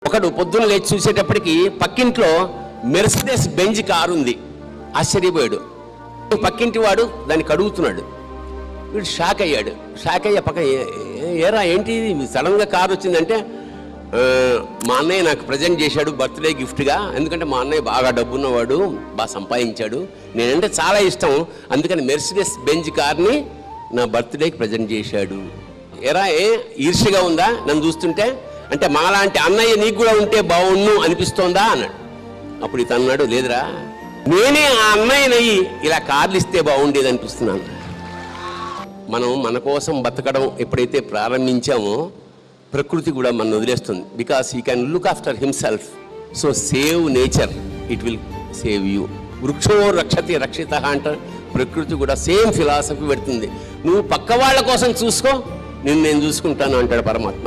ఒకడు పొద్దున్న లేచి చూసేటప్పటికి పక్కింట్లో మెర్సిడెస్ బెంజ్ కారు ఉంది. ఆశ్చర్యపోయాడు. పక్కింటి వాడు దాన్ని కడుగుతున్నాడు. వీడు షాక్ అయ్యాడు. షాక్ అయ్యా పక్క ఏరా ఏంటి సడన్గా కారు వచ్చిందంటే మా అన్నయ్య నాకు ప్రజెంట్ చేశాడు బర్త్డే గిఫ్ట్గా. ఎందుకంటే మా అన్నయ్య బాగా డబ్బున్నవాడు, బాగా సంపాదించాడు, నేనంటే చాలా ఇష్టం, అందుకని మెర్సిడెస్ బెంజ్ కార్ని నా బర్త్డేకి ప్రజెంట్ చేశాడు. ఎరా ఈర్ష్యగా ఉందా నన్ను చూస్తుంటే? అంటే మాలాంటి అన్నయ్య నీకు కూడా ఉంటే బాగుండు అనిపిస్తోందా అన్నాడు. అప్పుడు ఇతను అన్నాడు, లేదురా నేనే ఆ అన్నయ్యనయ్యి ఇలా కార్లు ఇస్తే బాగుండేది అనిపిస్తున్నాను. మనం మన కోసం బతకడం ఎప్పుడైతే ప్రారంభించామో ప్రకృతి కూడా మనం వదిలేస్తుంది. Because he can look after himself. So save nature, it will save you. వృక్షో రక్షతి రక్షిత అంట. ప్రకృతి కూడా సేమ్ ఫిలాసఫీ పెడుతుంది. నువ్వు పక్క వాళ్ళ కోసం చూసుకో, నేను చూసుకుంటాను అంటాడు పరమాత్మ.